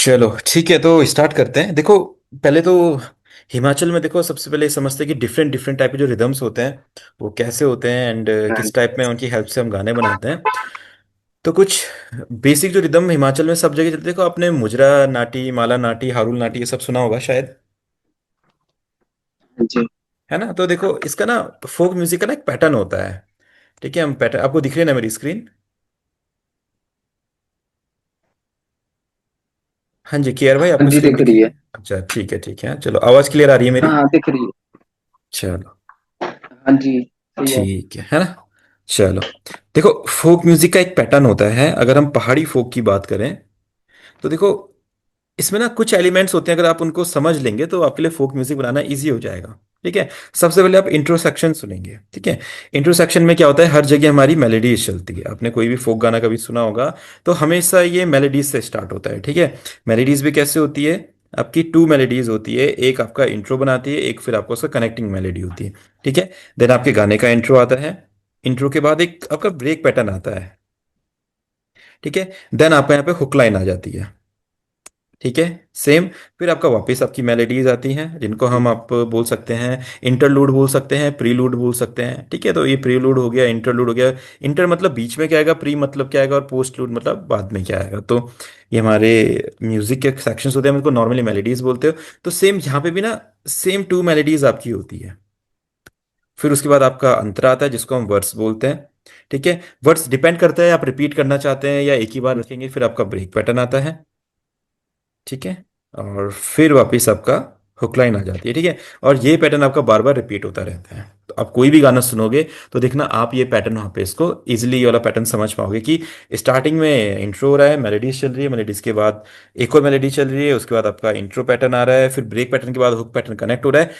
चलो ठीक है, तो स्टार्ट करते हैं। देखो, पहले तो हिमाचल में देखो, सबसे पहले समझते हैं कि डिफरेंट डिफरेंट टाइप के जो रिदम्स होते हैं वो कैसे होते हैं एंड हाँ किस टाइप में उनकी हेल्प से हम गाने बनाते हैं। तो कुछ बेसिक जो रिदम हिमाचल में सब जगह चलते हैं, देखो आपने मुजरा नाटी, माला नाटी, हारुल नाटी ये सब सुना होगा शायद, जी। है ना। तो देखो इसका ना फोक म्यूजिक का ना एक पैटर्न होता है। ठीक है, हम पैटर्न आपको दिख रही है ना मेरी स्क्रीन। हाँ जी, क्लियर भाई, हाँ आपको जी, स्क्रीन दिख दिख रही रही है। है? अच्छा ठीक है ठीक है, चलो आवाज क्लियर आ रही है हाँ मेरी? हाँ, दिख रही है। चलो हाँ जी, सही है। ठीक है ना। चलो, देखो फोक म्यूजिक का एक पैटर्न होता है। अगर हम पहाड़ी फोक की बात करें तो देखो इसमें ना कुछ एलिमेंट्स होते हैं, अगर आप उनको समझ लेंगे तो आपके लिए फोक म्यूजिक बनाना इजी हो जाएगा। ठीक है, सबसे पहले आप इंट्रो सेक्शन सुनेंगे। ठीक है, इंट्रो सेक्शन में क्या होता है, हर जगह हमारी मेलेडीज चलती है। आपने कोई भी फोक गाना कभी सुना होगा तो हमेशा ये मेलेडीज से स्टार्ट होता है। ठीक है, मेलेडीज भी कैसे होती है, आपकी टू मेलेडीज होती है, एक आपका इंट्रो बनाती है, एक फिर आपको उसका कनेक्टिंग मेलेडी होती है। ठीक है, देन आपके गाने का इंट्रो आता है, इंट्रो के बाद एक आपका ब्रेक पैटर्न आता है। ठीक है, देन आपका यहाँ पे हुक लाइन आ जाती है। ठीक है, सेम। फिर आपका वापस आपकी मेलेडीज आती हैं जिनको हम आप बोल सकते हैं इंटरलूड बोल सकते हैं, प्रीलूड बोल सकते हैं। ठीक है, तो ये प्रीलूड हो गया, इंटरलूड हो गया। इंटर मतलब बीच में क्या आएगा, प्री मतलब क्या आएगा, और पोस्टलूड मतलब बाद में क्या आएगा। तो ये हमारे म्यूजिक के सेक्शंस होते हैं, हम इनको नॉर्मली मेलेडीज बोलते हो। तो सेम यहाँ पे भी ना सेम टू मेलेडीज आपकी होती है। फिर उसके बाद आपका अंतरा आता है जिसको हम वर्ड्स बोलते हैं। ठीक है, वर्ड्स डिपेंड करता है आप रिपीट करना चाहते हैं या एक ही बार रखेंगे। फिर आपका ब्रेक पैटर्न आता है। ठीक है, और फिर वापस आपका हुक लाइन आ जाती है। ठीक है, और ये पैटर्न आपका बार बार रिपीट होता रहता है। तो आप कोई भी गाना सुनोगे तो देखना आप ये पैटर्न वहाँ पे इसको इजिली ये वाला पैटर्न समझ पाओगे कि स्टार्टिंग में इंट्रो हो रहा है, मेलोडीज चल रही है, मेलोडीज के बाद एक और मेलोडी चल रही है, उसके बाद आपका इंट्रो पैटर्न आ रहा है, फिर ब्रेक पैटर्न के बाद हुक पैटर्न कनेक्ट हो रहा है।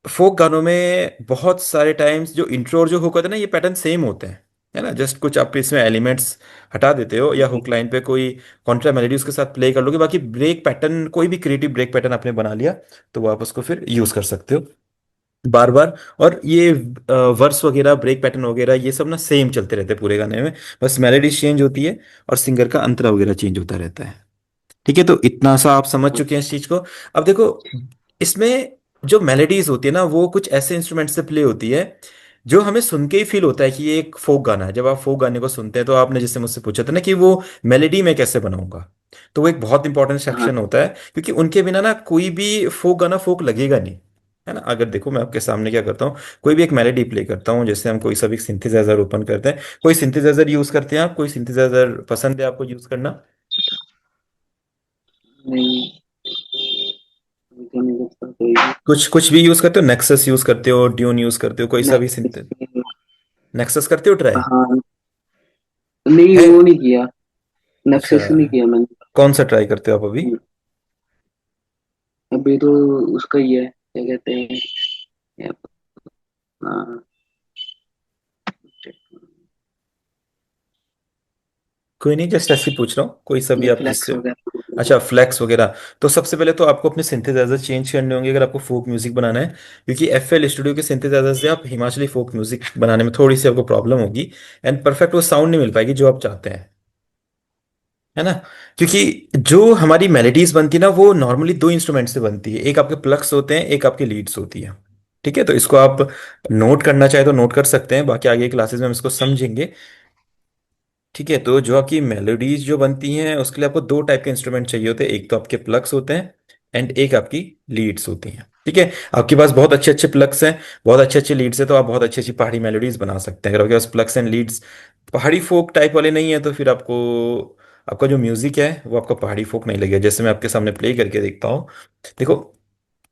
फोक गानों में बहुत सारे टाइम्स जो इंट्रो और जो हुक होता है ना, ये पैटर्न सेम होते हैं, है ना। जस्ट कुछ आप इसमें एलिमेंट्स हटा देते हो या जी। हुक लाइन पे कोई कॉन्ट्रा मेलोडी उसके साथ प्ले कर लोगे। बाकी ब्रेक पैटर्न, कोई भी क्रिएटिव ब्रेक पैटर्न आपने बना लिया तो वो आप उसको फिर यूज कर सकते हो बार बार। और ये वर्स वगैरह, ब्रेक पैटर्न वगैरह, ये सब ना सेम चलते रहते हैं पूरे गाने में। बस मेलोडी चेंज होती है और सिंगर का अंतरा वगैरह चेंज होता रहता है। ठीक है, तो इतना सा आप समझ चुके हैं इस चीज को। अब देखो, इसमें जो मेलोडीज होती है ना वो कुछ ऐसे इंस्ट्रूमेंट से प्ले होती है जो हमें सुन के ही फील होता है कि ये एक फोक गाना है। जब आप फोक गाने को सुनते हैं तो आपने जैसे मुझसे पूछा था ना कि वो मेलोडी में कैसे बनाऊंगा, तो वो एक बहुत इंपॉर्टेंट हाँ सेक्शन होता है, क्योंकि उनके बिना ना कोई भी फोक गाना फोक लगेगा नहीं, है ना। अगर देखो मैं आपके सामने क्या करता हूँ, कोई भी एक मेलोडी प्ले करता हूँ, जैसे हम कोई सा भी सिंथेसाइजर ओपन करते हैं। कोई सिंथेसाइजर यूज करते हैं आप? कोई सिंथेसाइजर पसंद है आपको यूज करना? नहीं, मुझे नहीं लगता कोई भी। कुछ कुछ भी यूज करते हो, नेक्सस यूज करते हो, ड्यून यूज करते हो, कोई सा भी नहीं, सिंथ? नेक्सस करते हो ट्राई? हाँ। नहीं, है? वो नहीं किया। अच्छा, नक्सेस नहीं किया मैंने। कौन सा ट्राई करते हो आप अभी? अभी तो उसका ही है, क्या कहते हैं, ये अपना कोई नहीं, जस्ट ऐसे ही पूछ रहा हूँ, कोई सा भी आप फ्लेक्स जिससे। वगैरह। अच्छा, फ्लैक्स वगैरह। तो सबसे पहले तो आपको अपने सिंथेसाइजर चेंज करने होंगे अगर आपको फोक म्यूजिक बनाना है, क्योंकि एफएल स्टूडियो के सिंथेसाइजर से आप हिमाचली फोक म्यूजिक बनाने में थोड़ी सी आपको प्रॉब्लम होगी एंड परफेक्ट वो साउंड नहीं मिल पाएगी जो आप चाहते हैं, है ना। क्योंकि जो हमारी मेलोडीज बनती है ना वो नॉर्मली दो इंस्ट्रूमेंट से बनती है, एक आपके प्लग्स होते हैं, एक आपकी लीड्स होती है। ठीक है, तो इसको आप नोट करना चाहे तो नोट कर सकते हैं, बाकी आगे क्लासेस में हम इसको समझेंगे। ठीक है, तो जो आपकी मेलोडीज जो बनती हैं उसके लिए आपको दो टाइप के इंस्ट्रूमेंट चाहिए होते हैं, एक तो आपके प्लग्स होते हैं एंड एक आपकी लीड्स होती हैं। ठीक है, आपके पास बहुत अच्छे अच्छे प्लग्स हैं, बहुत अच्छे अच्छे लीड्स हैं, तो आप बहुत अच्छी अच्छी पहाड़ी मेलोडीज बना सकते हैं। अगर आपके पास प्लग्स एंड लीड्स पहाड़ी फोक टाइप वाले नहीं है तो फिर आपको आपका जो म्यूजिक है वो आपका पहाड़ी फोक नहीं लगेगा। जैसे मैं आपके सामने प्ले करके देखता हूँ, देखो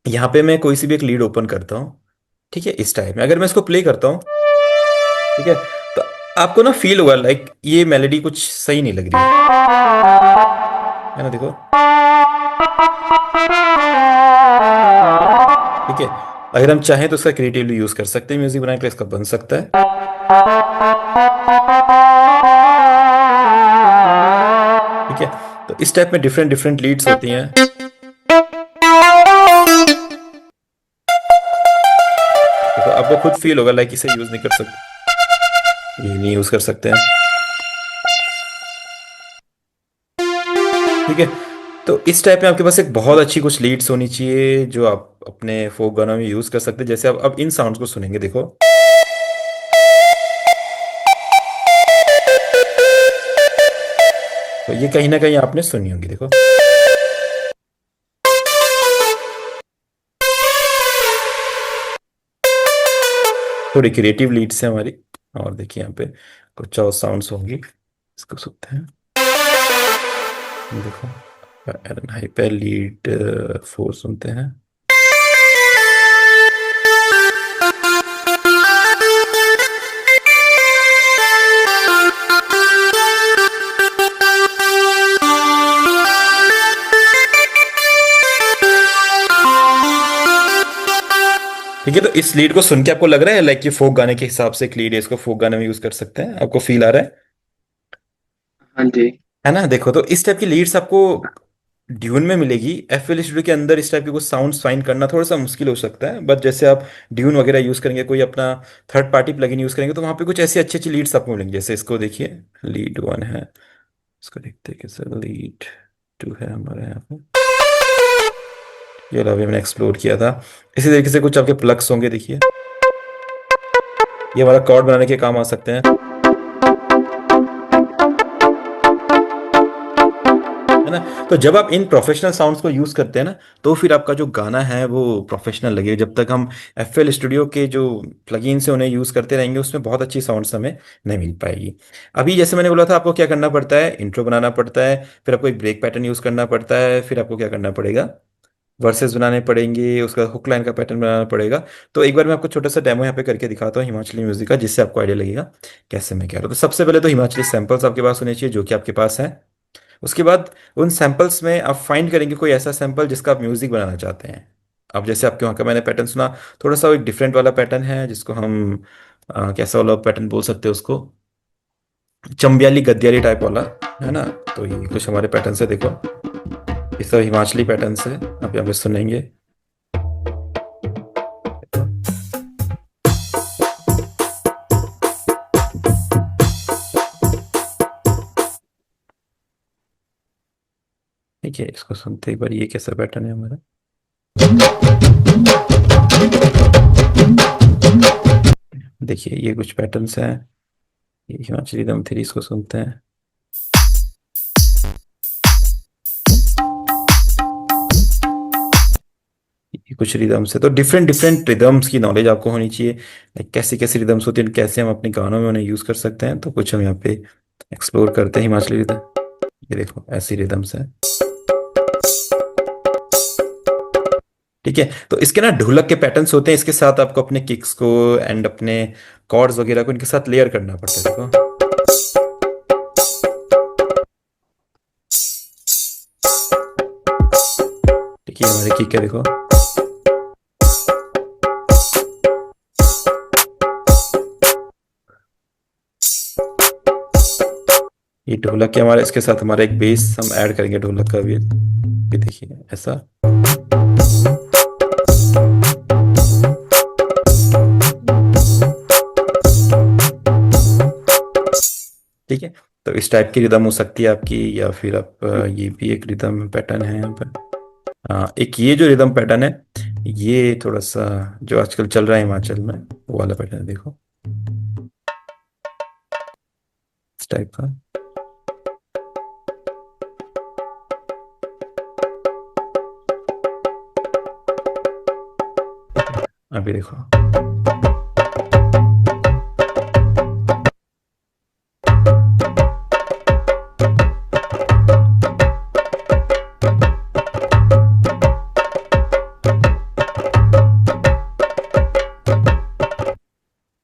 यहाँ पे मैं कोई सी भी एक लीड ओपन करता हूँ। ठीक है, इस टाइप में अगर मैं इसको प्ले करता हूँ, ठीक है, तो आपको ना फील होगा लाइक ये मेलोडी कुछ सही नहीं लग रही है ना। देखो, ठीक है, अगर हम चाहें तो इसका क्रिएटिवली यूज कर सकते हैं, म्यूजिक बनाने के लिए इसका बन सकता है। ठीक है, तो इस टाइप में डिफरेंट डिफरेंट लीड्स होती हैं। देखो आपको खुद फील होगा लाइक इसे यूज नहीं कर सकते, ये नहीं यूज कर सकते हैं। ठीक है। तो इस टाइप में आपके पास एक बहुत अच्छी कुछ लीड्स होनी चाहिए जो आप अपने फोक गानों में यूज कर सकते हैं। जैसे आप अब इन साउंड्स को सुनेंगे, देखो। तो ये कहीं ना कहीं आपने सुनी होगी, देखो। थोड़ी क्रिएटिव लीड्स है हमारी। और देखिए यहाँ पे कुछ और साउंड्स होंगी, इसको सुनते हैं। देखो, हाइपर लीड 4 सुनते हैं। ठीक है, तो इस लीड को सुन के आपको लग रहा है लाइक ये फोक गाने के हिसाब से एक लीड है, इसको फोक गाने में यूज कर सकते हैं, आपको फील आ रहा हाँ जी। है ना? देखो, तो इस टाइप की लीड्स आपको ड्यून में मिलेगी। एफएल स्टूडियो के अंदर इस टाइप के कुछ साउंड्स फाइंड करना थोड़ा सा मुश्किल हो सकता है, बट जैसे आप ड्यून वगैरह यूज करेंगे, कोई अपना थर्ड पार्टी प्लगइन यूज करेंगे, तो वहां पे कुछ ऐसी अच्छी अच्छी लीड्स आपको मिलेंगी। जैसे इसको देखिए, लीड 1 है, इसको देखते हैं कैसे। लीड 2 है हमारे यहाँ पे, ये वाला अभी हमने एक्सप्लोर किया था। इसी तरीके से कुछ आपके प्लग्स होंगे, देखिए। ये हमारा कॉर्ड बनाने के काम आ सकते हैं, है ना? तो जब आप इन प्रोफेशनल साउंड्स को यूज करते हैं ना, तो फिर आपका जो गाना है वो प्रोफेशनल लगेगा। जब तक हम एफएल स्टूडियो के जो प्लगइन्स है उन्हें यूज करते रहेंगे, उसमें बहुत अच्छी साउंड्स हमें नहीं मिल पाएगी। अभी जैसे मैंने बोला था, आपको क्या करना पड़ता है, इंट्रो बनाना पड़ता है, फिर आपको एक ब्रेक पैटर्न यूज करना पड़ता है, फिर आपको क्या करना पड़ेगा, वर्सेस बनाने पड़ेंगे, उसका हुक लाइन का पैटर्न बनाना पड़ेगा। तो एक बार मैं आपको छोटा सा डेमो यहाँ पे करके दिखाता हूँ हिमाचली म्यूजिक का, जिससे आपको आइडिया लगेगा कैसे मैं कह रहा हूँ। तो सबसे पहले तो हिमाचली सैंपल्स आपके पास होने चाहिए, जो कि आपके पास है। उसके बाद उन सैंपल्स में आप फाइंड करेंगे कोई ऐसा सैंपल जिसका आप म्यूजिक बनाना चाहते हैं। अब जैसे आपके वहाँ का मैंने पैटर्न सुना, थोड़ा सा एक डिफरेंट वाला पैटर्न है, जिसको हम कैसा वाला पैटर्न बोल सकते हैं उसको, चंबियाली गद्याली टाइप वाला, है ना? तो ये कुछ हमारे पैटर्न से देखो, ये सब हिमाचली पैटर्न से आप यहाँ पे सुनेंगे। ठीक है, इसको सुनते एक बार, ये कैसा पैटर्न है हमारा। देखिए, ये कुछ पैटर्न्स हैं, ये हिमाचली दम थ्री, इसको सुनते हैं। ये कुछ रिदम्स है। तो डिफरेंट डिफरेंट रिदम्स की नॉलेज आपको होनी चाहिए, लाइक कैसी कैसी रिदम्स होती हैं, कैसे हम अपने गानों में उन्हें यूज कर सकते हैं। तो कुछ हम यहाँ पे एक्सप्लोर करते हैं हिमाचली रिदम। ये देखो, ऐसी रिदम्स है। ठीक है, तो इसके ना ढोलक के पैटर्न्स होते हैं, इसके साथ आपको अपने किक्स को एंड अपने कॉर्ड्स वगैरह को इनके साथ लेयर करना पड़ता है, देखो। ठीक है, हमारे किक है, देखो। ये ढोलक के हमारे, इसके साथ हमारा एक बेस हम ऐड करेंगे ढोलक का भी। ये देखिए ऐसा। ठीक है, तो इस टाइप की रिदम हो सकती है आपकी, या फिर आप ये भी एक रिदम पैटर्न है यहाँ पर। हाँ, एक ये जो रिदम पैटर्न है, ये थोड़ा सा जो आजकल चल रहा है हिमाचल में, वो वाला पैटर्न है, देखो, इस टाइप का। अभी देखो।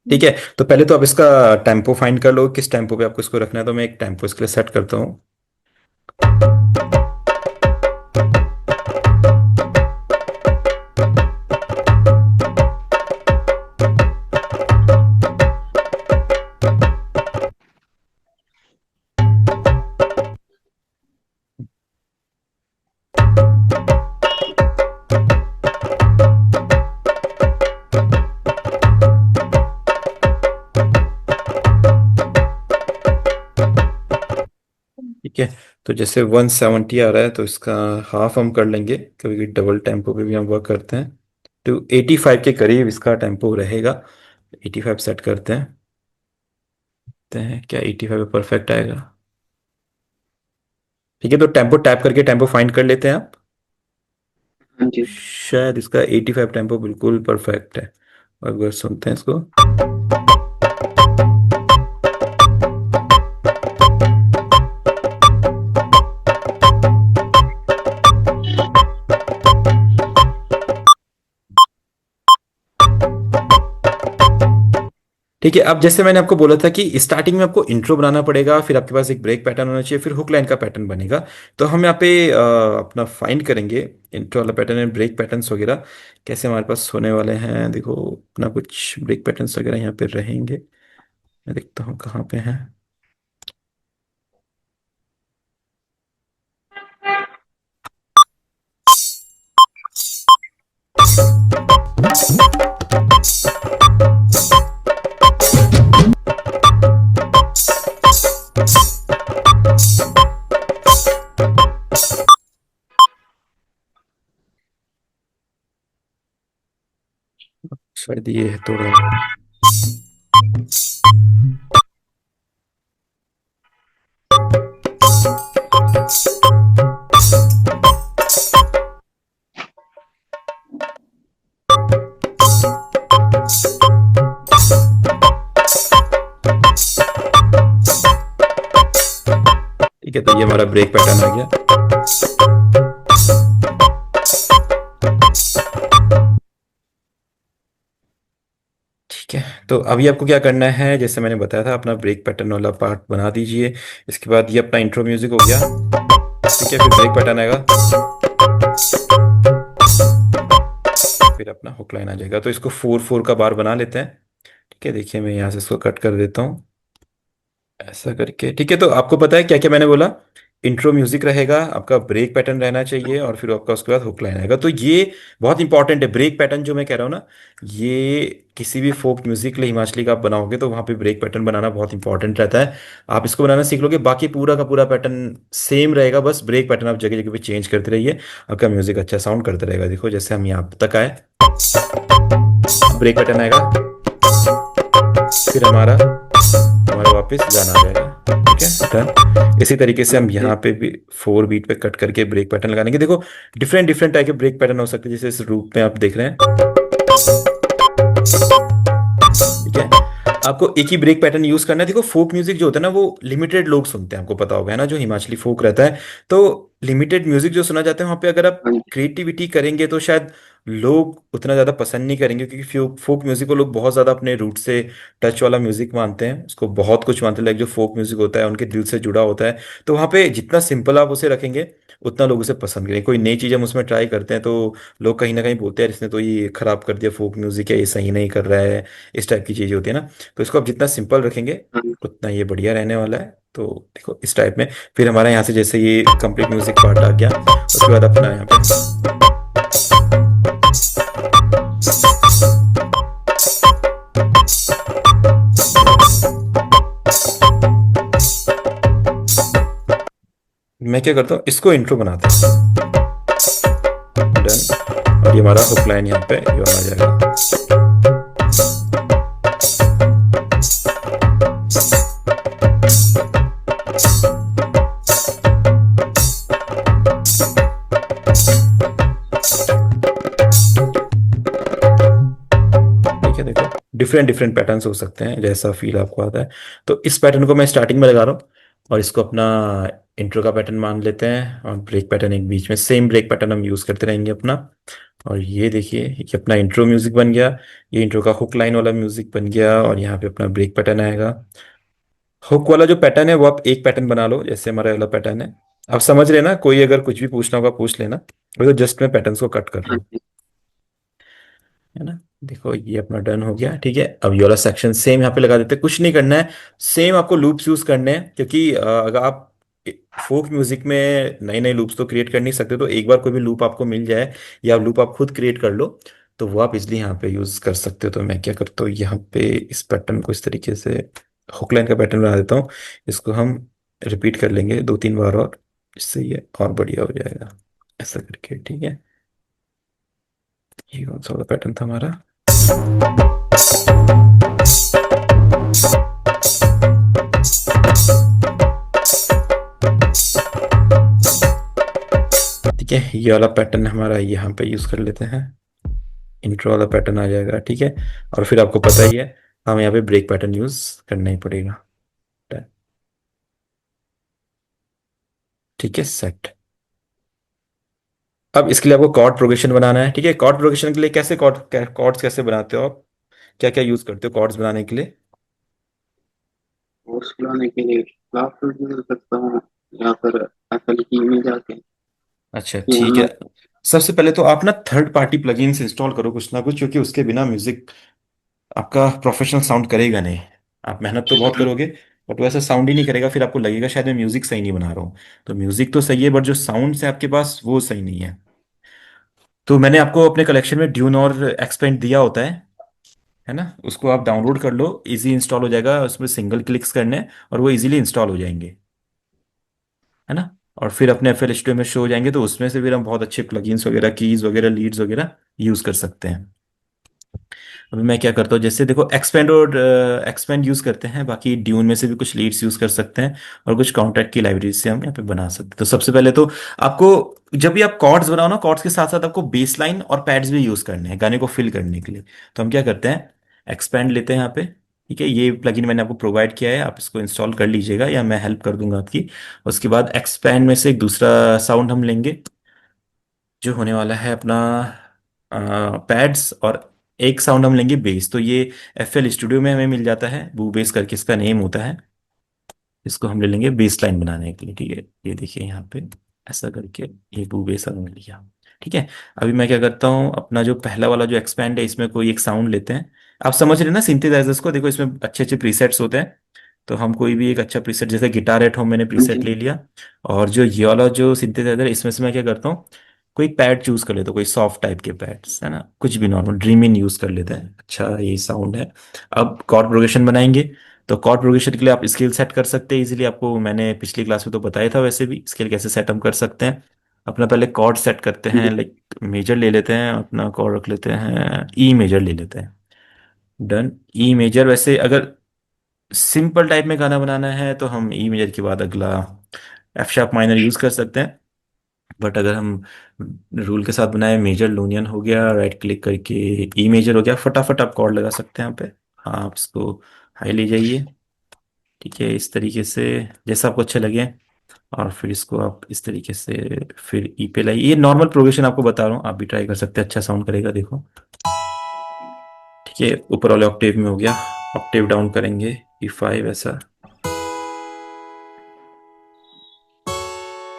ठीक है, तो पहले तो आप इसका टेम्पो फाइंड कर लो, किस टेम्पो पे आपको इसको रखना है। तो मैं एक टेम्पो इसके लिए सेट करता हूँ। तो जैसे 170 आ रहा है तो इसका हाफ हम कर लेंगे, कभी कभी डबल टेम्पो पे भी हम वर्क करते हैं। तो 85 के करीब इसका टेम्पो रहेगा। 85 सेट करते हैं। देखते हैं क्या 85 पे परफेक्ट आएगा। ठीक है, तो टेम्पो टैप करके टेम्पो फाइंड कर लेते हैं आप। हाँ जी। शायद इसका 85 टेम्पो बिल्कुल परफेक्ट है। और अगर सुनते हैं इसको। ठीक है, अब जैसे मैंने आपको बोला था कि स्टार्टिंग में आपको इंट्रो बनाना पड़ेगा, फिर आपके पास एक ब्रेक पैटर्न होना चाहिए, फिर हुक लाइन का पैटर्न बनेगा। तो हम यहाँ पे अपना फाइंड करेंगे इंट्रो वाला पैटर्न एंड ब्रेक पैटर्न्स वगैरह कैसे हमारे पास होने वाले हैं। देखो अपना कुछ ब्रेक पैटर्न्स वगैरह यहाँ पे रहेंगे। मैं देखता हूँ कहाँ पे हैं। शायद ये है थोड़ा। ठीक है, तो ये हमारा ब्रेक पैटर्न आ गया। ठीक है, तो अभी आपको क्या करना है, जैसे मैंने बताया था अपना ब्रेक पैटर्न वाला पार्ट बना दीजिए। इसके बाद ये अपना इंट्रो म्यूजिक हो गया। ठीक है, फिर ब्रेक पैटर्न आएगा, फिर अपना हुक लाइन आ जाएगा। तो इसको 4/4 का बार बना लेते हैं। ठीक है, देखिए मैं यहाँ से इसको कट कर देता हूँ ऐसा करके। ठीक है, तो आपको पता है क्या क्या मैंने बोला। इंट्रो म्यूजिक रहेगा, आपका ब्रेक पैटर्न रहना चाहिए, और फिर आपका उसके बाद हुक लाइन आएगा। तो ये बहुत इंपॉर्टेंट है ब्रेक पैटर्न जो मैं कह रहा हूँ ना। ये किसी भी फोक म्यूजिक के लिए हिमाचली का आप बनाओगे तो वहाँ पे ब्रेक पैटर्न बनाना बहुत इंपॉर्टेंट रहता है। आप इसको बनाना सीख लोगे, बाकी पूरा का पूरा पैटर्न सेम रहेगा, बस ब्रेक पैटर्न आप जगह जगह पे चेंज करते रहिए। आपका म्यूजिक अच्छा साउंड करता रहेगा। देखो जैसे हम यहाँ तक आए, ब्रेक पैटर्न आएगा, फिर हमारा हमारा वापस गाना आ जाएगा। ठीक है, डन। इसी तरीके से हम ओके। यहाँ पे भी 4 बीट पे कट करके ब्रेक पैटर्न लगाने के। देखो डिफरेंट डिफरेंट टाइप के ब्रेक पैटर्न हो सकते हैं, जैसे इस रूप में आप देख रहे हैं। ठीक है, आपको एक ही ब्रेक पैटर्न यूज करना है। देखो फोक म्यूजिक जो होता है ना वो लिमिटेड लोग सुनते हैं, आपको पता होगा है ना, जो हिमाचली फोक रहता है। तो लिमिटेड म्यूजिक जो सुना जाता है वहां पे अगर आप हाँ जी। क्रिएटिविटी करेंगे तो शायद लोग उतना ज्यादा पसंद नहीं करेंगे, क्योंकि फोक म्यूजिक को लोग बहुत ज्यादा अपने रूट से टच वाला म्यूजिक मानते हैं, उसको बहुत कुछ मानते हैं। लाइक जो फोक म्यूजिक होता है उनके दिल से जुड़ा होता है। तो वहां पे जितना सिंपल आप उसे रखेंगे उतना लोग उसे पसंद करेंगे। कोई नई चीज हम उसमें ट्राई करते हैं तो लोग कहीं ना कहीं बोलते हैं इसने तो ये खराब कर दिया, फोक म्यूजिक है, ये सही नहीं कर रहा है। इस टाइप की चीजें होती है ना। तो इसको आप जितना सिंपल रखेंगे हाँ जी। उतना ये बढ़िया रहने वाला है। तो देखो इस टाइप में, फिर हमारा यहाँ से जैसे ये कंप्लीट म्यूजिक पार्ट आ गया, उसके बाद अपना यहाँ पे मैं क्या करता हूँ, इसको इंट्रो बनाता हूँ। डन। और ये हमारा हुक लाइन यहाँ पे ये वाला आ जाएगा। ठीक है, देखो डिफरेंट डिफरेंट पैटर्न्स हो सकते हैं, जैसा फील आपको आता है। तो इस पैटर्न को मैं स्टार्टिंग में लगा रहा हूँ, और इसको अपना इंट्रो का पैटर्न मान लेते हैं, और ब्रेक पैटर्न एक बीच में सेम ब्रेक पैटर्न हम यूज करते रहेंगे अपना। और ये देखिए ये अपना इंट्रो म्यूजिक बन गया। ये इंट्रो का हुक लाइन वाला म्यूजिक बन गया, और यहाँ पे अपना ब्रेक पैटर्न आएगा। हुक वाला जो पैटर्न है वो आप एक पैटर्न बना लो, जैसे हमारा वाला पैटर्न है। आप समझ रहे हैं ना, कोई अगर कुछ भी पूछना होगा पूछ लेना। वो तो जस्ट मैं पैटर्न्स को कट कर रहा हाँ हूँ, जी। है ना। देखो ये अपना डन हो गया। ठीक है, अब ये वाला सेक्शन सेम यहाँ पे लगा देते हैं, कुछ नहीं करना है। सेम आपको लूप्स यूज करने हैं, क्योंकि अगर आप फोक म्यूजिक में नए नए लूप्स तो क्रिएट कर नहीं सकते। तो एक बार कोई भी लूप आपको मिल जाए या लूप आप खुद क्रिएट कर लो तो वो आप इजिली यहाँ पे यूज कर सकते हो। तो मैं क्या करता हूँ, यहाँ पे इस पैटर्न को इस तरीके से हुक लाइन का पैटर्न बना देता हूँ। इसको हम रिपीट कर लेंगे 2-3 बार और। इससे ये और बढ़िया हो जाएगा, ऐसा करके, ठीक है। ये कौन सा वाला पैटर्न था हमारा? ठीक है, ये वाला पैटर्न हमारा यहाँ पे यूज कर लेते हैं। इंट्रो वाला पैटर्न आ जाएगा, ठीक है। और फिर आपको पता ही है, हमें यहाँ पे ब्रेक पैटर्न यूज करना ही पड़ेगा। ठीक है, सेट। अब इसके लिए आपको कॉर्ड प्रोग्रेशन बनाना है, ठीक है। कॉर्ड प्रोग्रेशन के लिए कैसे कॉर्ड्स कैसे बनाते हो आप? क्या क्या यूज करते हो कॉर्ड्स बनाने के लिए? कोर्स बनाने के लिए क्लास यूज कर सकता हूँ, या फिर एप्पल की में जाके अच्छा, ठीक है। यहाँ। सबसे पहले तो आप ना थर्ड पार्टी प्लगइन्स इंस्टॉल करो कुछ ना कुछ, क्योंकि उसके बिना म्यूजिक आपका प्रोफेशनल साउंड करेगा नहीं। आप मेहनत तो बहुत करोगे, बट वैसा साउंड ही नहीं करेगा, फिर आपको लगेगा शायद मैं म्यूजिक सही नहीं बना रहा हूँ। तो म्यूजिक तो सही है, बट जो साउंड है आपके पास वो सही नहीं है। तो मैंने आपको अपने कलेक्शन में ड्यून और एक्सपेंड दिया होता है ना, उसको आप डाउनलोड कर लो, इजी इंस्टॉल हो जाएगा, उसमें सिंगल क्लिक्स करने हैं और वो इजीली इंस्टॉल हो जाएंगे, है ना। और फिर अपने एफ एल स्टूडियो में शो हो जाएंगे, तो उसमें से फिर हम बहुत अच्छे प्लगइन्स वगैरह, कीज वगैरह, लीड्स वगैरह यूज कर सकते हैं। अभी मैं क्या करता हूँ, जैसे देखो एक्सपेंड और एक्सपेंड यूज करते हैं, बाकी ड्यून में से भी कुछ लीड्स यूज कर सकते हैं, और कुछ कॉन्ट्रैक्ट की लाइब्रेरी से हम यहाँ पे बना सकते हैं। तो सबसे पहले तो आपको, जब भी आप कॉर्ड्स बनाओ ना, कॉर्ड्स के साथ साथ आपको बेस लाइन और पैड्स भी यूज करने हैं गाने को फिल करने के लिए। तो हम क्या करते हैं, एक्सपेंड लेते हैं यहाँ पे, ठीक है। ये प्लगइन मैंने आपको प्रोवाइड किया है, आप इसको इंस्टॉल कर लीजिएगा या मैं हेल्प कर दूंगा आपकी। उसके बाद एक्सपेंड में से एक दूसरा साउंड हम लेंगे, जो होने वाला है अपना पैड्स, और एक साउंड हम लेंगे बेस। तो ये एफ एल स्टूडियो में हमें मिल जाता है, बू बेस करके इसका नेम होता है। इसको हम ले लेंगे बेस लाइन बनाने के लिए, ठीक है। ये देखिए यहाँ पे ऐसा करके ये बू बेस हमने लिया, ठीक है। अभी मैं क्या करता हूँ, अपना जो पहला वाला जो एक्सपैंड है, इसमें कोई एक साउंड लेते हैं। आप समझ रहे हैं ना सिंथेसाइजर्स को, देखो इसमें अच्छे अच्छे प्रीसेट्स होते हैं। तो हम कोई भी एक अच्छा प्रीसेट, जैसे गिटार एट होम मैंने हाँ प्रीसेट जी। ले लिया। और जो ये वाला जो सिंथेसाइजर है, इसमें से मैं क्या करता हूँ, कोई पैड चूज कर लेता हूँ, कोई सॉफ्ट टाइप के पैड्स, है ना, कुछ भी नॉर्मल ड्रीम इन यूज कर लेते हैं, अच्छा ये साउंड है। अब कॉर्ड प्रोग्रेशन बनाएंगे। तो कॉर्ड प्रोग्रेशन के लिए आप स्केल सेट कर सकते हैं इजीली, आपको मैंने पिछली क्लास में तो बताया था, वैसे भी स्केल कैसे सेट हम कर सकते हैं। अपना पहले कॉर्ड सेट करते जी। हैं, लाइक मेजर ले लेते हैं, अपना कॉर्ड रख लेते हैं, ई मेजर ले लेते हैं। Done, E major. वैसे अगर सिंपल टाइप में गाना बनाना है तो हम ई मेजर के बाद अगला एफ शार्प माइनर यूज कर सकते हैं। बट अगर हम रूल के साथ बनाए, मेजर लूनियन हो गया, राइट क्लिक करके ई मेजर हो गया, फटाफट आप कॉर्ड लगा सकते हैं यहाँ पे। हाँ, आप इसको हाई ले जाइए, ठीक है, इस तरीके से, जैसा आपको अच्छा लगे। और फिर इसको आप इस तरीके से फिर ई पे लाइए। ये नॉर्मल प्रोग्रेशन आपको बता रहा हूँ, आप भी ट्राई कर सकते हैं, अच्छा साउंड करेगा, देखो। ठीक है, ऊपर वाले ऑक्टेव में हो गया, ऑक्टेव डाउन करेंगे E5 ऐसा।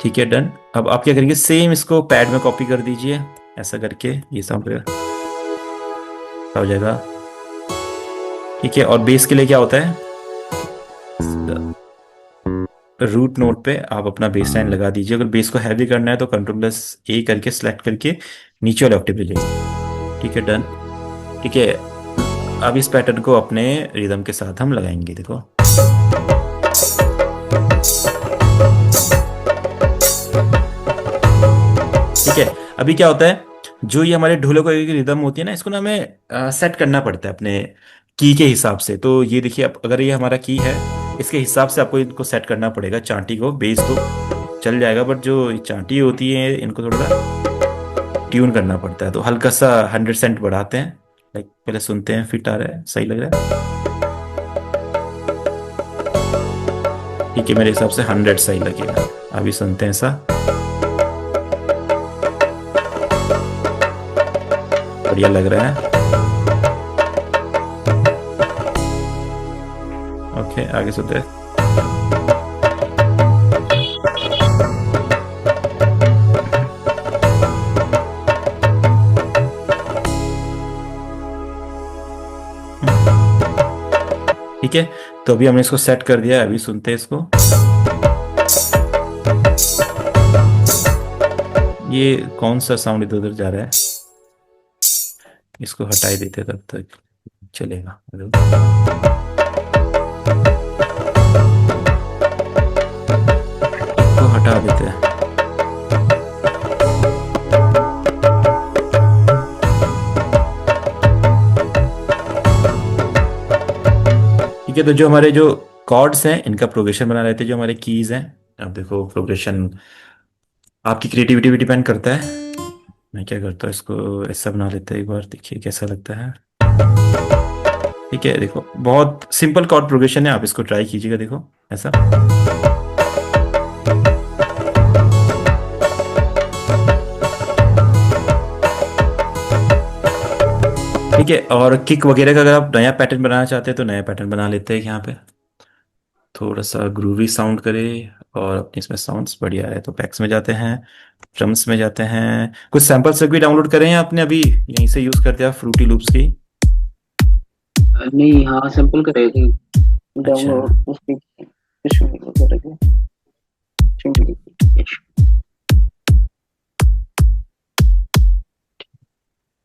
ठीक है, डन। अब आप क्या करेंगे, सेम इसको पैड में कॉपी कर दीजिए, ऐसा करके ये साउंड हो जाएगा। ठीक है, और बेस के लिए क्या होता है, रूट नोट पे आप अपना बेस लाइन लगा दीजिए। अगर बेस को हैवी करना है तो कंट्रोल+A करके सेलेक्ट करके नीचे वाले ऑक्टेव ले जाइए। ठीक है, डन। ठीक है, अब इस पैटर्न को अपने रिदम के साथ हम लगाएंगे, देखो। ठीक है, अभी क्या होता है, जो ये हमारे ढोलक की रिदम होती है ना, इसको ना हमें सेट करना पड़ता है अपने की के हिसाब से। तो ये देखिए, अब अगर ये हमारा की है, इसके हिसाब से आपको इनको सेट करना पड़ेगा। चांटी को, बेस तो चल जाएगा, बट जो चांटी होती है इनको थोड़ा सा ट्यून करना पड़ता है। तो हल्का सा 100 सेंट बढ़ाते हैं, लाइक पहले सुनते हैं, फिट आ रहा है, सही लग रहा है। ठीक है, मेरे हिसाब से 100 सही लगेगा। अभी सुनते हैं ऐसा, बढ़िया लग रहा है। ओके, आगे सुनते हैं। ठीक है, तो अभी हमने इसको सेट कर दिया है, अभी सुनते हैं इसको। ये कौन सा साउंड इधर उधर जा रहा है, इसको हटा ही देते हैं, तब तक चलेगा। इसको हटा देते हैं। ठीक है, तो जो हमारे जो कॉर्ड्स हैं इनका प्रोग्रेशन बना लेते हैं, जो हमारे कीज हैं। अब देखो प्रोग्रेशन आपकी क्रिएटिविटी भी डिपेंड करता है। मैं क्या करता हूँ, इसको ऐसा बना लेते हैं, एक बार देखिए कैसा लगता है। ठीक है, देखो बहुत सिंपल कॉर्ड प्रोग्रेशन है, आप इसको ट्राई कीजिएगा, देखो ऐसा। ठीक है, और किक वगैरह का अगर आप नया पैटर्न बनाना चाहते हैं तो नया पैटर्न बना लेते हैं यहाँ पे, थोड़ा सा ग्रूवी साउंड करे। और अपने इसमें साउंड्स बढ़िया है तो पैक्स में जाते हैं, ड्रम्स में जाते हैं। कुछ सैंपल्स भी डाउनलोड करें हैं आपने अभी, यहीं से यूज करते हैं फ्रूटी लूप्स की। नहीं, हाँ सैंपल करे थे अच्छा, डाउनलोड उसकी कश्मीरी वगैरह के सिंपल।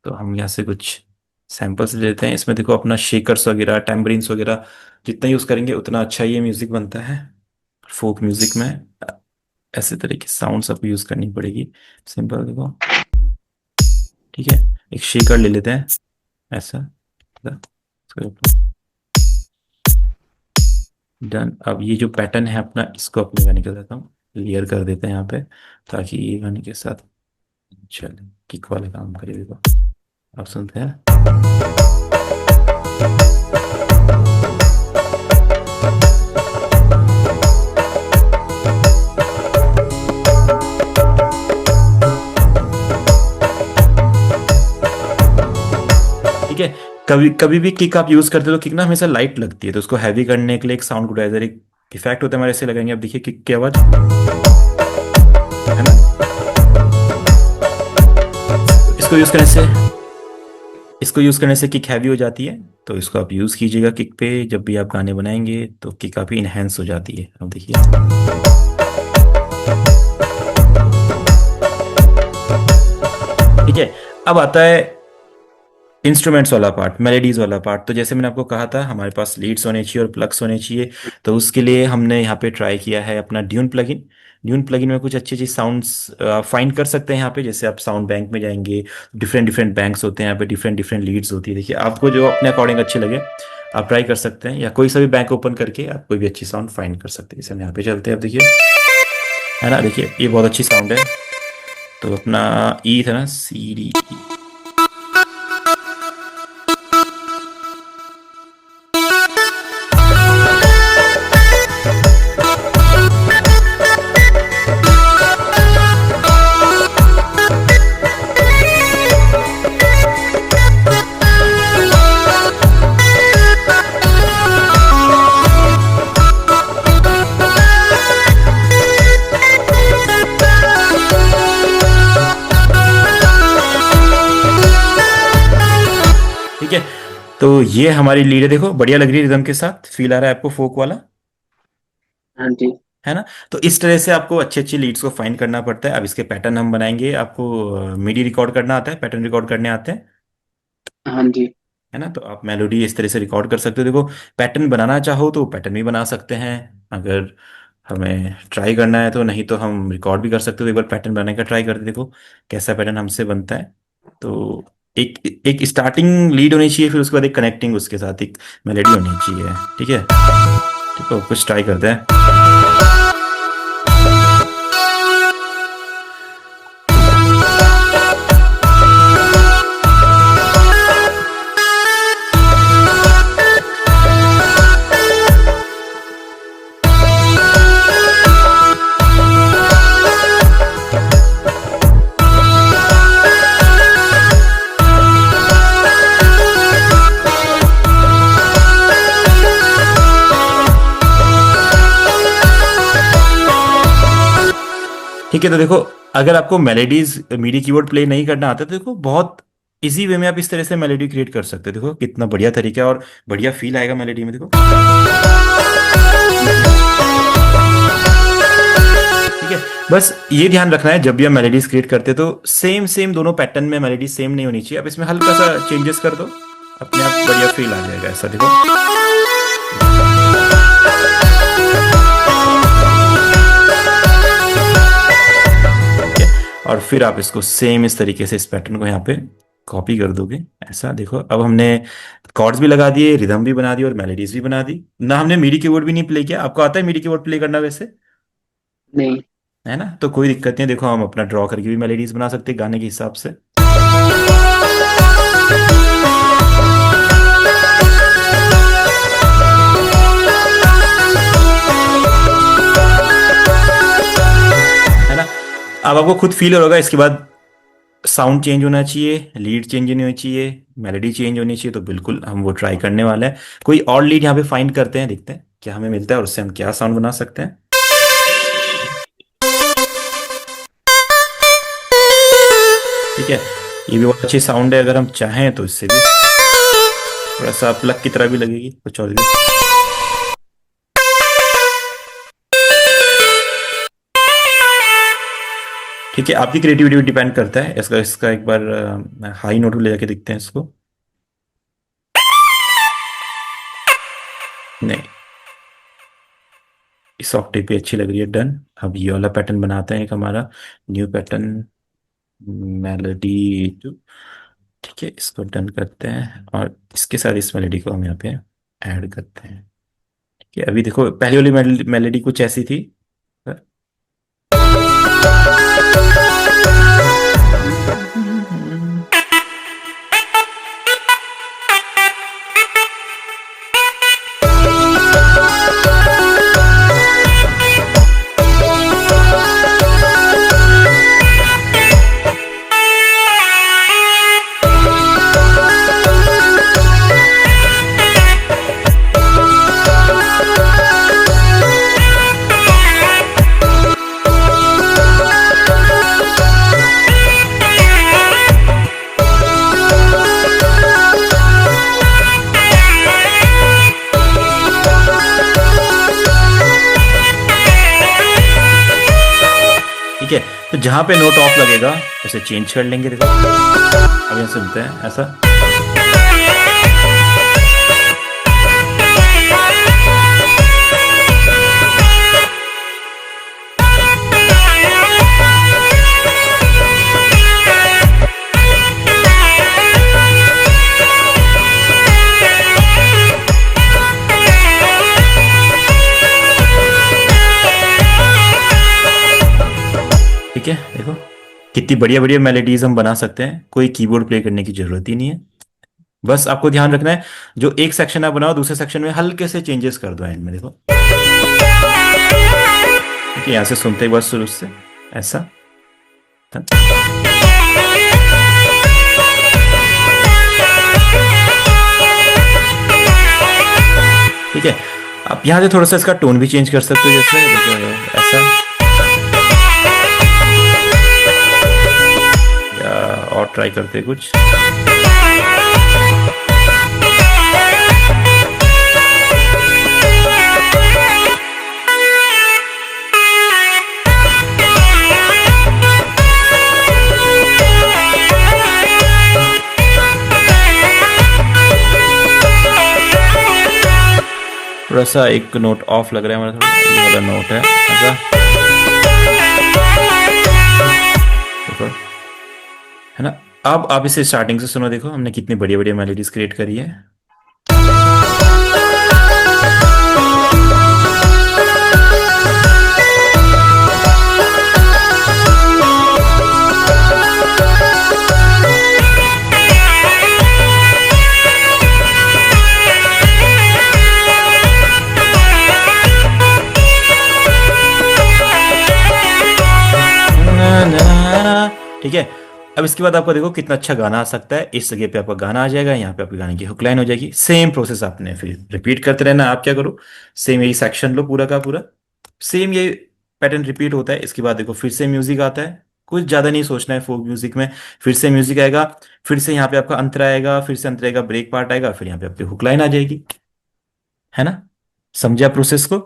तो हम यहाँ से कुछ सैंपल्स ले लेते हैं। इसमें देखो अपना शेकर्स वगैरह, टैम्बरिन्स वगैरह जितना यूज करेंगे उतना अच्छा ये म्यूजिक बनता है फोक म्यूजिक में। ऐसे तरह की साउंड आपको यूज करनी पड़ेगी। सिंपल देखो, ठीक है, एक शेकर ले लेते हैं ऐसा। डन। अब ये जो पैटर्न है अपना, इसको अपने गाने के साथ हम क्लियर कर देते हैं यहाँ पे, ताकि ये गाने के साथ चले, किक वाले काम करे। देखो आप सुनते हैं। ठीक है, कभी कभी भी किक आप यूज करते हो तो किक ना हमेशा लाइट लगती है, तो उसको हैवी करने के लिए एक साउंड गुडाइजर, एक इफेक्ट होता है हमारे, ऐसे लगाएंगे। अब देखिए किक की आवाज है ना। इसको यूज करने से इसको यूज करने से किक हैवी हो जाती है, तो इसको आप यूज कीजिएगा किक पे, जब भी आप गाने बनाएंगे तो किक काफी इनहेंस हो जाती है। अब देखिए, ठीक है। अब आता है इंस्ट्रूमेंट्स वाला पार्ट, मेलेडीज वाला पार्ट। तो जैसे मैंने आपको कहा था हमारे पास लीड्स होने चाहिए और प्लग्स होने चाहिए, तो उसके लिए हमने यहाँ पे ट्राई किया है अपना ड्यून प्लगइन। ड्यून प्लगइन में कुछ अच्छी अच्छी साउंड्स फाइंड कर सकते हैं यहाँ पे। जैसे आप साउंड बैंक में जाएंगे, डिफरेंट डिफरेंट बैंक्स होते हैं यहाँ पे, डिफरेंट डिफरेंट लीड्स होती है। देखिए आपको जो अपने अकॉर्डिंग अच्छे लगे आप ट्राई कर सकते हैं, या कोई सा भी बैंक ओपन करके आप कोई भी अच्छी साउंड फाइंड कर सकते हैं। जैसे हम यहाँ पे चलते हैं, अब देखिए है ना, देखिए ये बहुत अच्छी साउंड है। तो अपना ई था ना, सी डी। ठीक है, तो ये हमारी लीड है, देखो बढ़िया लग रही है, रिदम के साथ फील आ रहा है आपको फोक वाला, हाँ जी। है ना। तो इस तरह से आपको अच्छे अच्छे लीड्स को फाइंड करना पड़ता है। अब इसके पैटर्न हम बनाएंगे। आपको मिडी रिकॉर्ड करना आता है, पैटर्न रिकॉर्ड करने आते हैं, हाँ जी। है ना। तो आप मेलोडी इस तरह से रिकॉर्ड कर सकते हो। देखो पैटर्न बनाना चाहो तो पैटर्न भी बना सकते हैं, अगर हमें ट्राई करना है तो, नहीं तो हम रिकॉर्ड भी कर सकते हो। एक बार पैटर्न बनाने का ट्राई करते, देखो कैसा पैटर्न हमसे बनता है। तो एक एक स्टार्टिंग लीड होनी चाहिए, फिर उसके बाद एक कनेक्टिंग, उसके साथ एक मेलेडी होनी चाहिए। ठीक है, ठीक है, कुछ ट्राई करते हैं। ठीक है, तो देखो अगर आपको मेलेडीज मीडी कीबोर्ड प्ले नहीं करना आता तो देखो बहुत इजी वे में आप इस तरह से मेलेडी क्रिएट कर सकते हो। देखो कितना बढ़िया तरीका है और बढ़िया फील आएगा मेलेडी में, देखो। ठीक है, बस ये ध्यान रखना है जब भी आप मेलेडीज क्रिएट करते हो तो सेम सेम दोनों पैटर्न में मेलेडी सेम नहीं होनी चाहिए। आप इसमें हल्का सा चेंजेस कर दो, अपने आप बढ़िया फील आ जाएगा, ऐसा देखो। ठीक है, और फिर आप इसको सेम इस तरीके से इस पैटर्न को यहाँ पे कॉपी कर दोगे? ऐसा देखो, अब हमने कॉर्ड्स भी लगा दिए, रिदम भी बना दी और मेलोडीज भी बना दी ना, हमने मीडी कीबोर्ड भी नहीं प्ले किया। आपको आता है मीडी कीबोर्ड प्ले करना वैसे? नहीं। है ना, तो कोई दिक्कत नहीं है। देखो हम अपना ड्रॉ करके भी मेलोडीज बना सकते हैं गाने के हिसाब से। है ना, अब आपको खुद फील होगा इसके बाद साउंड चेंज होना चाहिए, लीड चेंज होनी चाहिए, मेलोडी चेंज होनी चाहिए, तो बिल्कुल हम वो ट्राई करने वाले हैं। कोई और लीड यहाँ पे फाइंड करते हैं, देखते हैं क्या हमें मिलता है और उससे हम क्या साउंड बना सकते हैं। ठीक है, ये भी बहुत अच्छी साउंड है। अगर हम चाहें तो इससे भी थोड़ा सा प्लग की तरह भी लगेगी, कुछ और भी। ठीक है, आपकी क्रिएटिविटी डिपेंड करता है। इसका इसका एक बार हाई नोट ले जाके देखते हैं इसको। नहीं, इस ऑक्टेव पे अच्छी लग रही है, डन। अब ये वाला पैटर्न बनाते हैं एक हमारा न्यू पैटर्न, मेलोडी टू। ठीक है, इसको डन करते हैं और इसके साथ इस मेलोडी को हम यहाँ पे ऐड करते हैं। ठीक है, अभी देखो पहली वाली मेलोडी कुछ ऐसी थी। ठीक है, तो जहां पे नोट ऑफ लगेगा उसे चेंज कर लेंगे। देखो अब यहाँ सुनते हैं ऐसा। ठीक है, देखो कितनी बढ़िया बढ़िया मेलोडीज हम बना सकते हैं, कोई कीबोर्ड प्ले करने की जरूरत ही नहीं है। बस आपको ध्यान रखना है, जो एक सेक्शन आप बनाओ दूसरे सेक्शन में हल्के से चेंजेस कर दो एंड में। देखो ठीक है, यहाँ से सुनते एक बार शुरू से ऐसा। ठीक है, आप यहाँ से थोड़ा सा इसका टोन भी चेंज कर सकते हो, जैसे देखो, ऐसा। या और ट्राई करते हैं कुछ। थोड़ा सा एक नोट ऑफ लग रहा है हमारा, थोड़ा ये वाला नोट है ऐसा। देखो, है ना, अब आप इसे स्टार्टिंग से सुनो। देखो हमने कितनी बढ़िया बढ़िया मेलोडीज क्रिएट करी है। ठीक है, अब इसके बाद आपको देखो कितना अच्छा गाना आ सकता है। इस जगह पे आपका गाना आ जाएगा, यहाँ पे आपके गाने की हुक लाइन हो जाएगी। सेम प्रोसेस आपने फिर रिपीट करते रहना। आप क्या करो, सेम यही सेक्शन लो पूरा का पूरा, सेम ये पैटर्न रिपीट होता है। इसके बाद देखो फिर से म्यूजिक आता है, कुछ ज्यादा नहीं सोचना है फोक म्यूजिक में। फिर से म्यूजिक आएगा, फिर से यहाँ पे आपका अंतरा आएगा, फिर से अंतरा आएगा, ब्रेक पार्ट आएगा, फिर यहाँ पे आपकी हुक लाइन आ जाएगी। है ना, समझे आप प्रोसेस को?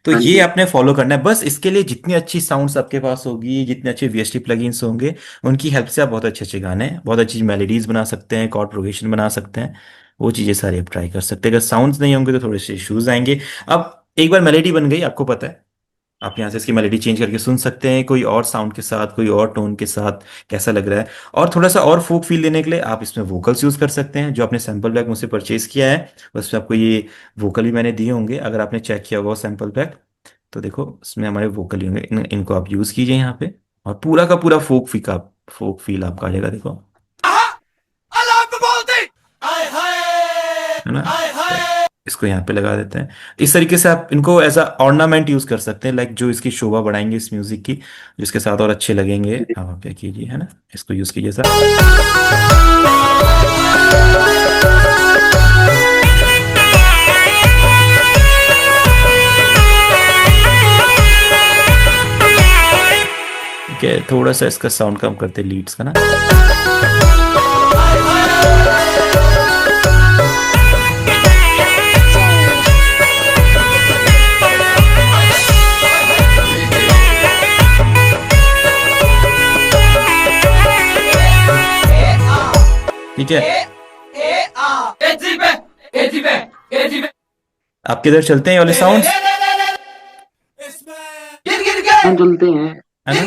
तो हाँ ये जी। आपने फॉलो करना है। बस इसके लिए जितनी अच्छी साउंड्स आपके पास होगी, जितने अच्छे वीएसटी प्लगइन्स होंगे, उनकी हेल्प से आप बहुत अच्छे अच्छे गाने, बहुत अच्छी मेलोडीज बना सकते हैं, कॉर्ड प्रोग्रेशन बना सकते हैं। वो चीजें सारी आप ट्राई कर सकते हैं। अगर साउंड्स नहीं होंगे तो थोड़े से इश्यूज आएंगे। अब एक बार मेलोडी बन गई, आपको पता है आप यहाँ से इसकी मेलोडी चेंज करके सुन सकते हैं, कोई और साउंड के साथ, कोई और टोन के साथ, कैसा लग रहा है। और थोड़ा सा और फोक फील देने के लिए आप इसमें वोकल्स यूज कर सकते हैं, जो आपने सैंपल पैक मुझसे परचेज किया है उसमें आपको ये वोकल भी मैंने दिए होंगे, अगर आपने चेक किया हुआ सैंपल पैक। तो देखो इसमें हमारे वोकल ही होंगे, इनको आप यूज कीजिए यहाँ पे, और पूरा का पूरा फोक फील आपका आ जाएगा, देखो, है ना। तो इसको यहाँ पे लगा देते हैं। इस तरीके से आप इनको एज अ ऑर्नामेंट यूज कर सकते हैं, लाइक जो इसकी शोभा बढ़ाएंगे इस म्यूजिक की, जिसके साथ और अच्छे लगेंगे। आप क्या कीजिए, है ना, इसको यूज कीजिए सर। ठीक है, थोड़ा सा इसका साउंड कम करते लीड्स का ना। ठीक है, आपके इधर चलते हैं ये वाले साउंड्स, हाँ चलते हैं। है ना।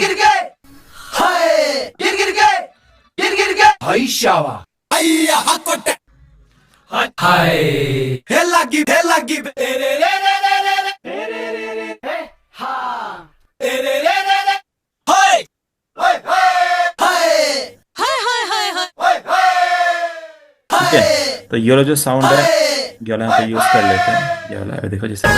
ठीक है, तो ये वाला जो साउंड है ये वाला यहाँ पे यूज कर लेते हैं, ये वाला देखो जैसे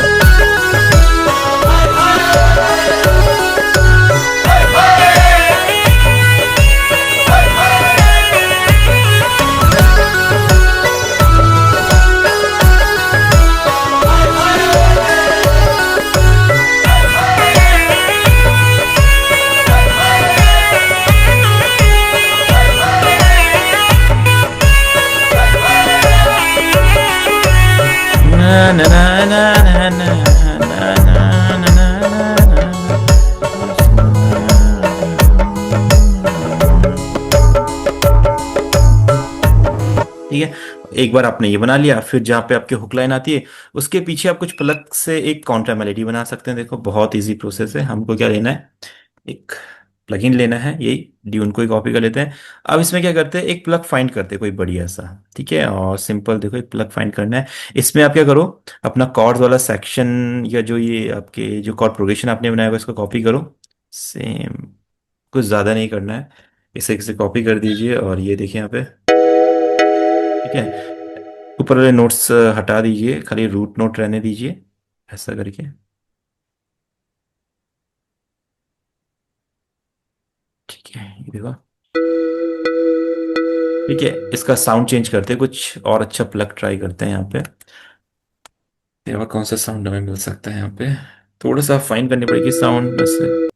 na na na na na na na na ठीक है। एक बार आपने ये बना लिया, फिर जहाँ पे आपके हुक लाइन आती है उसके पीछे आप कुछ प्लग से एक काउंटर मेलोडी बना सकते हैं। देखो बहुत इजी प्रोसेस है। हमको क्या लेना है, एक प्लगइन लेना है, यही ड्यून को ही कॉपी कर लेते हैं। अब इसमें क्या करते हैं, एक प्लग फाइंड करते हैं कोई बढ़िया सा, ठीक है, और सिंपल देखो एक प्लग फाइंड करना है। इसमें आप क्या करो, अपना कॉर्ड्स वाला सेक्शन या जो ये आपके जो कॉर्ड प्रोग्रेशन आपने बनाया हुआ इसको कॉपी करो, सेम, कुछ ज़्यादा नहीं करना है, इसे कॉपी कर दीजिए और ये देखिए यहाँ पे, ठीक है, ऊपर वाले नोट्स हटा दीजिए, खाली रूट नोट रहने दीजिए, ऐसा करके, ठीक है, ये देखो। ठीक है, इसका साउंड चेंज करते हैं, कुछ और अच्छा प्लग ट्राई करते हैं यहाँ पे, देखो कौन सा साउंड हमें मिल सकता है यहाँ पे। थोड़ा सा फाइन करनी पड़ेगी साउंड वैसे।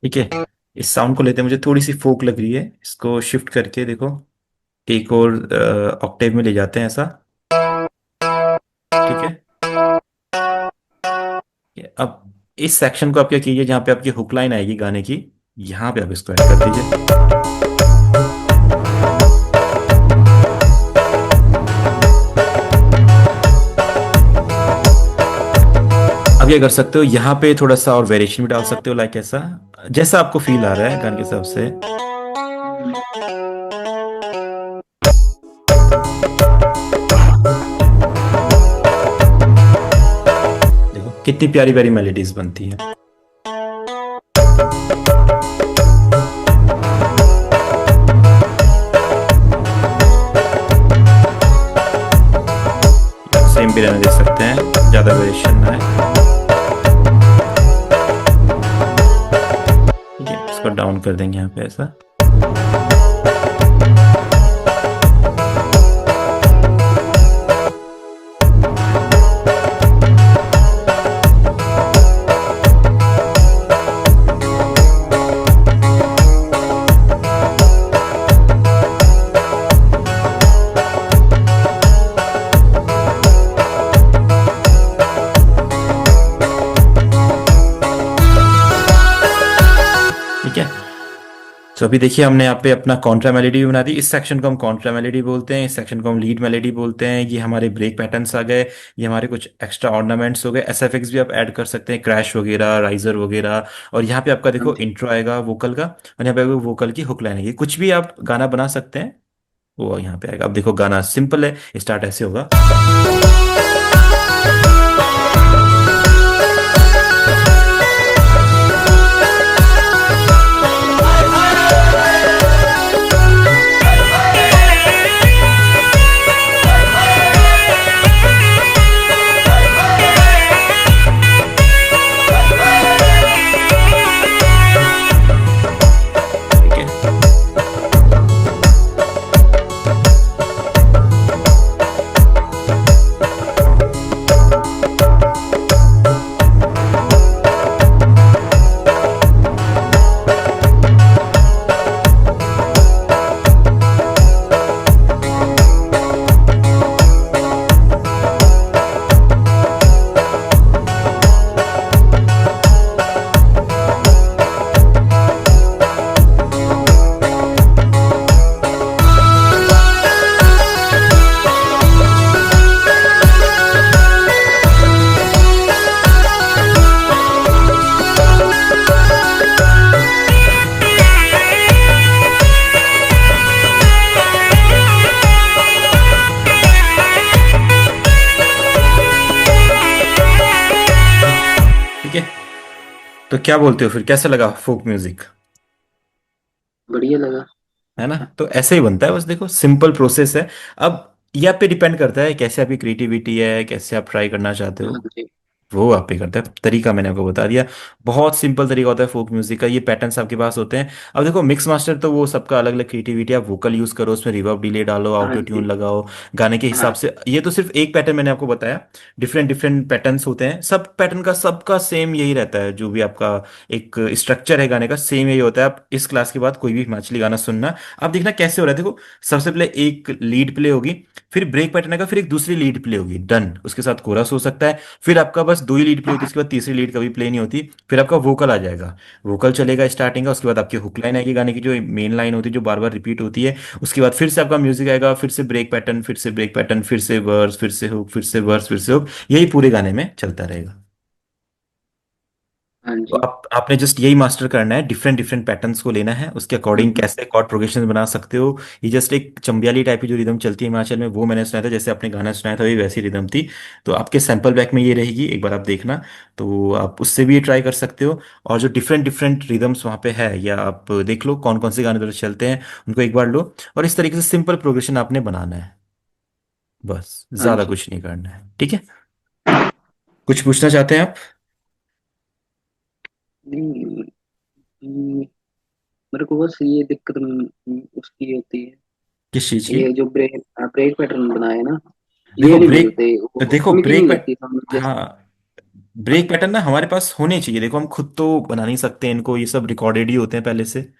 ठीक है, इस साउंड को लेते हैं, मुझे थोड़ी सी फोक लग रही है, इसको शिफ्ट करके देखो एक और ऑक्टेव में ले जाते हैं ऐसा, ठीक है। अब इस सेक्शन को आप क्या कीजिए, जहाँ पे आपकी हुक लाइन आएगी गाने की, यहाँ पे आप इसको ऐड कर दीजिए। अब क्या कर सकते हो, यहाँ पे थोड़ा सा और वेरिएशन भी डाल सकते हो, लाइक ऐसा, जैसा आपको फील आ रहा है गाने के हिसाब से। देखो कितनी प्यारी प्यारी मेलोडीज बनती हैं। सेम भी रहने दे सकते हैं, ज्यादा वेरिएशन ना है। ठीक है, इसको डाउन कर देंगे यहाँ पे ऐसा। तो अभी देखिए हमने यहाँ पे अपना कॉन्ट्रा मेलोडी भी बना दी। इस सेक्शन को हम कॉन्ट्रा मेलोडी बोलते हैं, इस सेक्शन को हम लीड मेलोडी बोलते हैं। ये हमारे ब्रेक पैटर्न्स आ गए, ये हमारे कुछ एक्स्ट्रा ऑर्नामेंट्स हो गए। एसएफएक्स भी आप ऐड कर सकते हैं, क्रैश वगैरह, राइजर वगैरह। और यहाँ पे आपका हाँ देखो जी। इंट्रो आएगा वोकल का, और यहाँ पे वोकल की हुक लाइन आएगी। कुछ भी आप गाना बना सकते हैं, वो यहाँ पे आएगा। अब देखो गाना सिंपल है, स्टार्ट ऐसे होगा। ठीक है। ठीक है। तो क्या बोलते हो फिर, कैसा लगा फोक म्यूजिक? बढ़िया लगा। है ना? तो ऐसे ही बनता है, बस देखो सिंपल प्रोसेस है। अब ये आप पे डिपेंड करता है कैसे आपकी क्रिएटिविटी है, कैसे आप ट्राई करना चाहते हाँ हो। जी। वो आप पे करता है। तरीका मैंने आपको बता दिया। बहुत सिंपल तरीका होता है फोक म्यूजिक का, ये पैटर्न्स आपके पास होते हैं। अब देखो मिक्स मास्टर तो वो सबका अलग अलग क्रिएटिविटी, आप वोकल यूज करो, उसमें रिवर्ब डिले डालो, हाँ ऑटो ट्यून जी। लगाओ गाने के हिसाब हाँ। से। ये तो सिर्फ एक पैटर्न मैंने आपको बताया। डिफरेंट डिफरेंट पैटर्न्स होते हैं, सब पैटर्न का सबका सेम यही रहता है। जो भी आपका एक स्ट्रक्चर है गाने का, सेम यही होता है। आप इस क्लास के बाद कोई भी हिमाचली गाना सुनना, आप देखना कैसे हो रहा है। देखो सबसे पहले एक लीड प्ले होगी, फिर ब्रेक पैटर्न आएगा, फिर एक दूसरी लीड प्ले होगी, डन। उसके साथ कोरस हो सकता है। फिर आपका बस दो ही लीड प्ले होती है, उसके बाद तीसरी लीड कभी प्ले नहीं होती। फिर आपका वोकल आ जाएगा, वोकल चलेगा स्टार्टिंग का। उसके बाद आपकी हुक लाइन आएगी, गाने की जो मेन लाइन होती है जो बार बार रिपीट होती है। उसके बाद फिर से आपका म्यूजिक आएगा, फिर से ब्रेक पैटर्न, फिर से ब्रेक पैटर्न, फिर से वर्स, फिर से हुक, फिर से वर्स, फिर से हुक। यही पूरे गाने में चलता रहेगा। हाँ तो जी। आपने जस्ट यही मास्टर करना है, डिफरेंट डिफरेंट पैटर्न्स को लेना है, उसके अकॉर्डिंग हम्म। कैसे कॉर्ड प्रोग्रेशन बना सकते हो। ये जस्ट एक चंबियाली टाइप की जो रिदम चलती है हिमाचल में, वो मैंने सुना था। जैसे आपने गाना सुनाया था वही वैसी रिदम थी। तो आपके सैंपल बैक में ये रहेगी, एक बार आप देखना। तो आप उससे भी ये ट्राई कर सकते हो। और जो डिफरेंट डिफरेंट रिदम्स वहाँ पे है, या आप देख लो कौन कौन से गाने उधर चलते हैं, उनको एक बार लो। और इस तरीके से सिंपल प्रोग्रेशन आपने बनाना है, बस हाँ ज्यादा जी। कुछ नहीं करना है। ठीक है? कुछ पूछना चाहते हैं आप? नहीं, मेरे को बस ये दिक्कत उसकी होती है। किस चीज की? ये जो ब्रेक ब्रेक पैटर्न बनाए ना, देखो ये नहीं ब्रेक मिलते, देखो उनकी नहीं ब्रेक लगती समझ जैसे। हाँ, ब्रेक पैटर्न ना हमारे पास होने चाहिए। देखो हम खुद तो बना नहीं सकते इनको, ये सब रिकॉर्डेड ही होते हैं पहले से।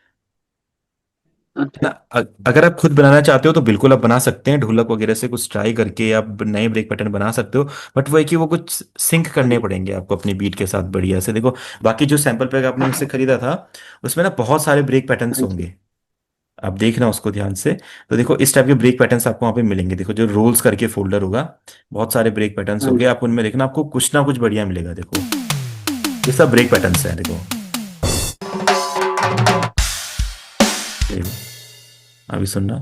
है ना? अच्छा। अगर आप खुद बनाना चाहते हो तो बिल्कुल आप बना सकते हैं, ढोलक वगैरह से कुछ ट्राई करके आप नए ब्रेक पैटर्न बना सकते हो। बट वो है कि वो कुछ सिंक हाँ करने जी। पड़ेंगे आपको अपनी बीट के साथ बढ़िया से। देखो बाकी जो सैंपल पैक आपने मुझसे खरीदा था, उसमें ना बहुत सारे ब्रेक पैटर्न्स हाँ जी। होंगे। आप देखना उसको ध्यान से। तो देखो इस टाइप के ब्रेक पैटर्न्स आपको वहाँ पे मिलेंगे। देखो जो रोल्स करके फोल्डर होगा, बहुत सारे ब्रेक पैटर्न्स हाँ होंगे। जी। आप उनमें देखना, आपको कुछ ना कुछ बढ़िया मिलेगा। देखो ये सब ब्रेक पैटर्न्स हैं, देखो। देखो अभी सुनना।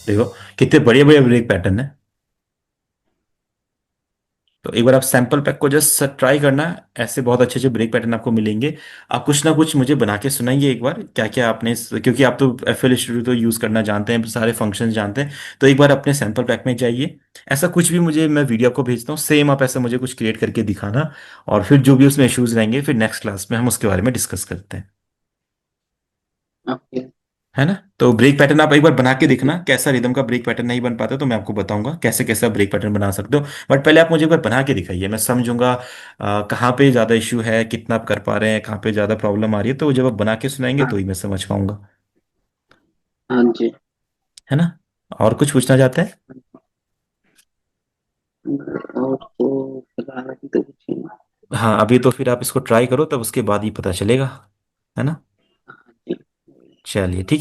देखो कितने बढ़िया बढ़िया ब्रेक पैटर्न है। तो एक बार आप सैंपल पैक को जस्ट ट्राई करना। ऐसे बहुत अच्छे अच्छे ब्रेक पैटर्न आपको मिलेंगे। आप कुछ ना कुछ मुझे बना के सुनाइए एक बार, क्या क्या आपने क्योंकि आप तो FL स्टूडियो तो यूज़ करना जानते हैं, सारे फंक्शंस जानते हैं। तो एक बार अपने सैंपल पैक में जाइए, ऐसा कुछ भी मुझे, मैं वीडियो आपको भेजता हूँ सेम, आप ऐसा मुझे कुछ क्रिएट करके दिखाना। और फिर जो भी उसमें इश्यूज रहेंगे, फिर नेक्स्ट क्लास में हम उसके बारे में डिस्कस करते हैं। ओके। है ना? तो ब्रेक पैटर्न आप एक बार बना के हाँ जी। देखना, कैसा रिदम का ब्रेक पैटर्न नहीं बन पाता तो मैं आपको बताऊंगा कैसे कैसे आप ब्रेक पैटर्न बना सकते हो। बट पहले आप मुझे एक बार बना के दिखाइए, मैं समझूंगा कहाँ पे ज़्यादा इश्यू है, कितना आप कर पा रहे हैं, कहाँ पे ज़्यादा प्रॉब्लम आ रही है। तो जब आप बना के सुनाएंगे तो हाँ। ही मैं समझ पाऊंगा। हाँ जी। है ना? और कुछ पूछना चाहते हैं? और तो फिलहाल अभी तो कुछ नहीं। हाँ, अभी तो फिर आप इसको ट्राई करो, तब उसके बाद ही पता चलेगा। है ना? हाँ जी। चलिए ठीक है।